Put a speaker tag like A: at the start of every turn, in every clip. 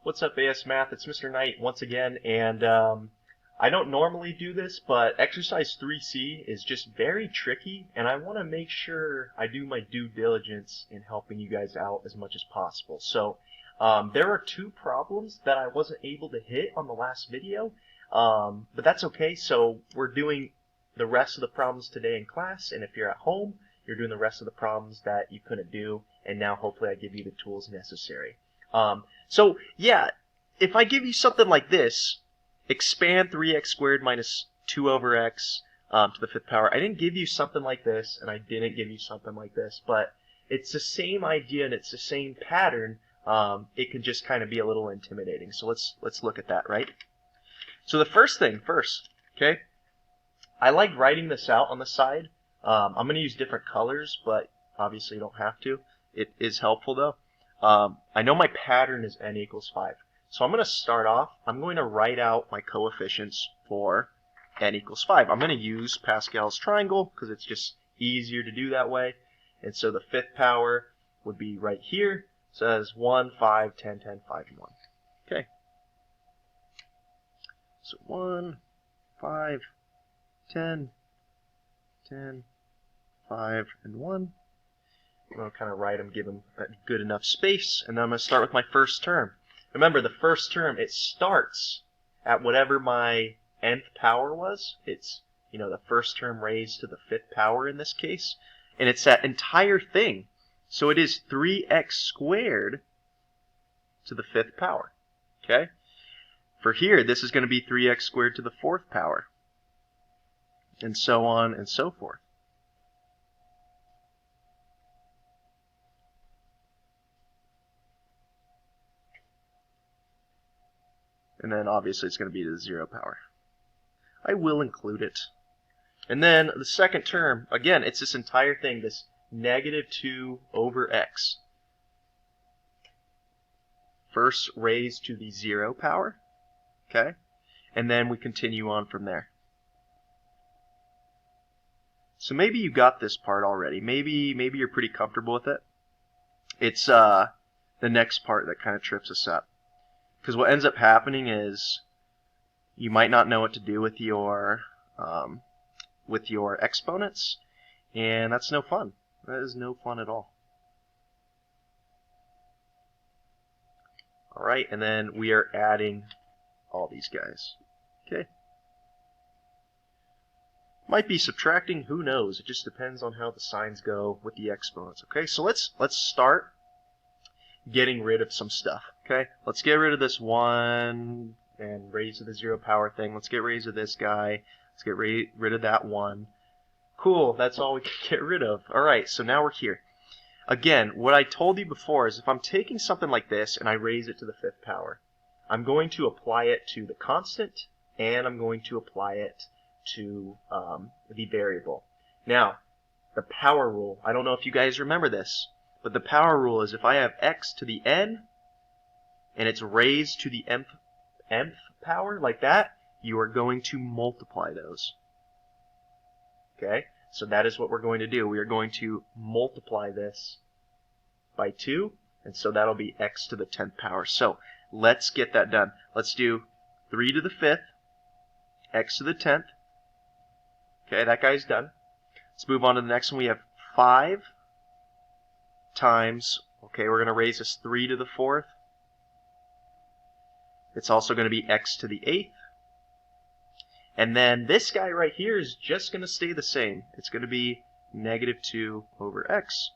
A: What's up, AS Math? It's Mr. Knight once again, and I don't normally do this, but exercise 3C is just very tricky, and I want to make sure I do my due diligence in helping you guys out as much as possible. So there are two problems that I wasn't able to hit on the last video, but that's okay. So we're doing the rest of the problems today in class, and if you're at home, you're doing the rest of the problems that you couldn't do, and now hopefully I give you the tools necessary. So yeah, if I give you something like this, expand 3x squared minus 2 over x to the fifth power. I didn't give you something like this, and I didn't give you something like this, but it's the same idea and it's the same pattern. It can just kind of be a little intimidating. So let's look at that, right? So the first thing first, okay? I like writing this out on the side. I'm going to use different colors, but obviously you don't have to. It is helpful though. I know my pattern is n equals 5. So I'm going to start off, I'm going to write out my coefficients for n equals 5. I'm going to use Pascal's triangle because it's just easier to do that way. And so the fifth power would be right here. It says 1, 5, 10, 10, 5, and 1. Okay. So 1, 5, 10, 10, 5, and 1. I'm going to kind of write them, give them a good enough space, and then I'm going to start with my first term. Remember, the first term, it starts at whatever my nth power was. It's, the first term raised to the fifth power in this case. And it's that entire thing. So it is 3x squared to the fifth power. Okay? For here, this is going to be 3x squared to the fourth power. And so on and so forth. And then obviously it's going to be to the 0 power. I will include it. And then the second term, again, it's this entire thing, this negative 2 over x. First raised to the 0 power. Okay? And then we continue on from there. So maybe you got this part already. Maybe you're pretty comfortable with it. It's the next part that kind of trips us up. Because what ends up happening is you might not know what to do with your exponents, and that's no fun. That is no fun at all. All right, and then we are adding all these guys. Okay. Might be subtracting. Who knows? It just depends on how the signs go with the exponents. Okay, so let's start getting rid of some stuff. Okay, let's get rid of this 1 and raise to the 0 power thing. Let's get rid of this guy. Let's get rid of that 1. Cool, that's all we can get rid of. Alright, so now we're here. Again, what I told you before is if I'm taking something like this and I raise it to the fifth power, I'm going to apply it to the constant and I'm going to apply it to the variable. Now, the power rule, I don't know if you guys remember this, but the power rule is if I have x to the n and it's raised to the nth power like that, you are going to multiply those. Okay? So that is what we're going to do. We are going to multiply this by 2, and so that'll be x to the 10th power. So let's get that done. Let's do 3 to the 5th, x to the 10th. Okay, that guy's done. Let's move on to the next one. We have 5 times, okay, we're going to raise this 3 to the 4th. It's also going to be x to the 8th. And then this guy right here is just going to stay the same. It's going to be negative 2 over x.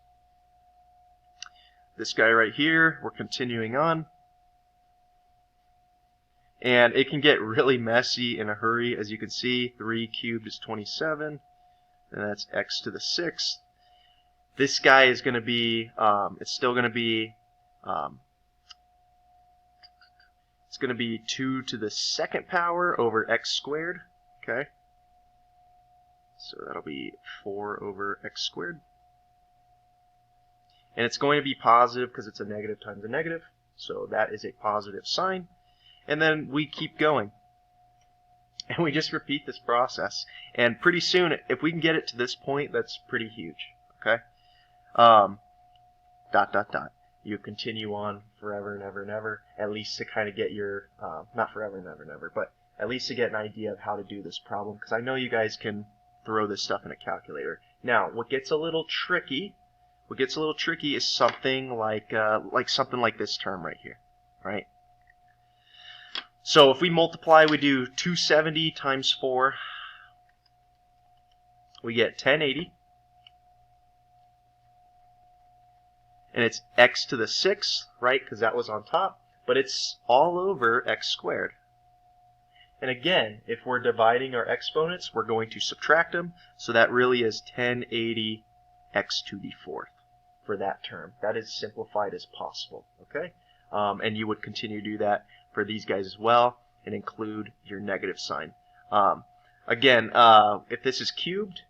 A: This guy right here, we're continuing on. And it can get really messy in a hurry. As you can see, 3 cubed is 27. And that's x to the 6th. This guy is going to be, it's still going to be, it's going to be 2 to the 2nd power over x squared. Okay. So that'll be 4 over x squared. And it's going to be positive because it's a negative times a negative. So that is a positive sign. And then we keep going. And we just repeat this process. And pretty soon, if we can get it to this point, that's pretty huge. Okay. Dot, dot, dot. you continue on forever and ever and ever, at least to kind of get your, not forever and ever and ever, but at least to get an idea of how to do this problem, because I know you guys can throw this stuff in a calculator. Now, what gets a little tricky is something like something like this term right here, right? So if we multiply, we do 270 times 4, we get 1080, and it's x to the 6th, right, because that was on top, but it's all over x squared. And again, if we're dividing our exponents, we're going to subtract them, so that really is 1080 x to the 4th for that term. That is simplified as possible, okay? And you would continue to do that for these guys as well, and include your negative sign. Again, if this is cubed,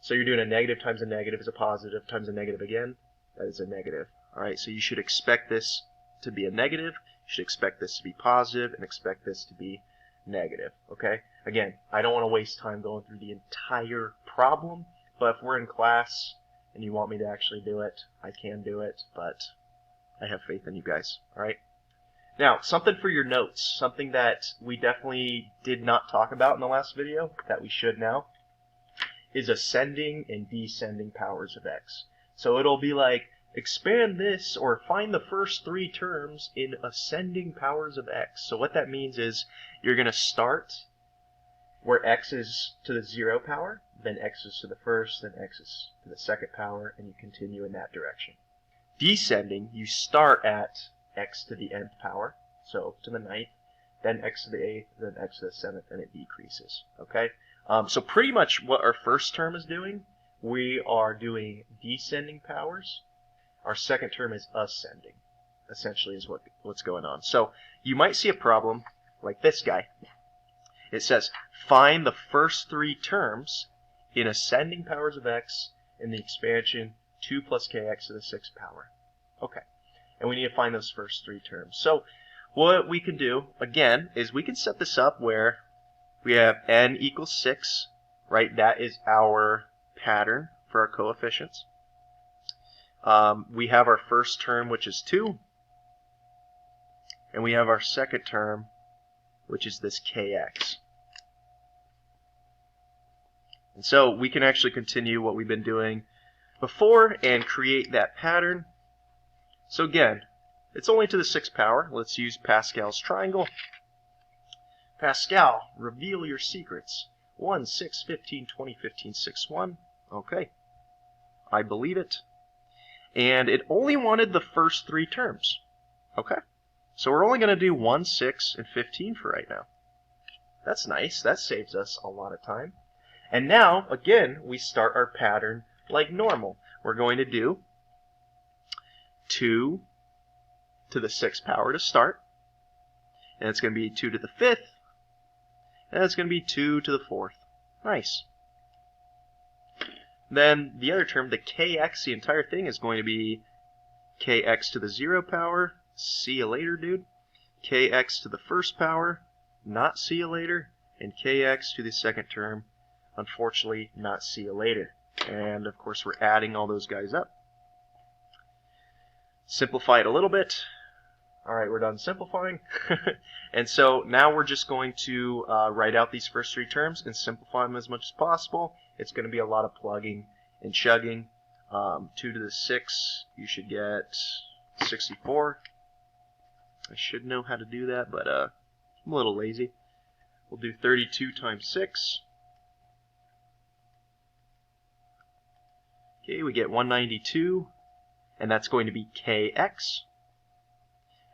A: so you're doing a negative times a negative is a positive times a negative again, that is a negative. All right, so you should expect this to be a negative, you should expect this to be positive, and expect this to be negative, okay? Again, I don't want to waste time going through the entire problem, but if we're in class and you want me to actually do it, I can do it, but I have faith in you guys, all right? Now, something for your notes, something that we definitely did not talk about in the last video, that we should now, is ascending and descending powers of x. So it'll be like, expand this or find the first 3 terms in ascending powers of x. So what that means is you're going to start where x is to the 0 power, then x is to the 1st, then x is to the 2nd power, and you continue in that direction. Descending, you start at x to the nth power, so to the 9th, then x to the 8th, then x to the 7th, and it decreases. Okay? So pretty much what our first term is doing, we are doing descending powers. Our second term is ascending, essentially is what's going on. So you might see a problem like this guy. It says, find the first 3 terms in ascending powers of x in the expansion 2 plus kx to the 6th power. Okay, and we need to find those first 3 terms. So what we can do, again, is we can set this up where we have n equals 6, right? That is our pattern for our coefficients. We have our first term, which is 2, and we have our second term, which is this kx. And so we can actually continue what we've been doing before and create that pattern. So again, it's only to the 6th power. Let's use Pascal's triangle. Pascal, reveal your secrets. 1, 6, 15, 20, 15, 6, 1. Okay. I believe it. And it only wanted the first 3 terms. Okay. So we're only going to do 1, 6, and 15 for right now. That's nice. That saves us a lot of time. And now, again, we start our pattern like normal. We're going to do 2 to the 6th power to start. And it's going to be 2 to the 5th. And it's going to be 2 to the 4th. Nice. Then the other term, the kx, the entire thing is going to be kx to the 0 power. See you later, dude. Kx to the 1st power. Not see you later. And kx to the 2nd term. Unfortunately, not see you later. And of course, we're adding all those guys up. Simplify it a little bit. Alright, we're done simplifying. And so now we're just going to write out these first 3 terms and simplify them as much as possible. It's going to be a lot of plugging and chugging. 2 to the 6, you should get 64. I should know how to do that, but I'm a little lazy. We'll do 32 times 6. Okay, we get 192, and that's going to be kx.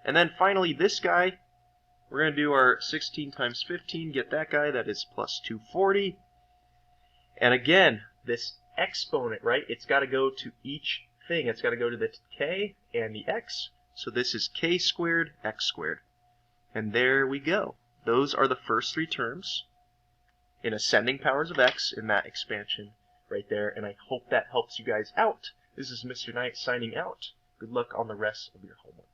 A: And then finally, this guy, we're going to do our 16 times 15, get that guy, that is plus 240. And again, this exponent, right, it's got to go to each thing. It's got to go to the k and the x. So this is k squared, x squared. And there we go. Those are the first 3 terms in ascending powers of x in that expansion right there. And I hope that helps you guys out. This is Mr. Knight signing out. Good luck on the rest of your homework.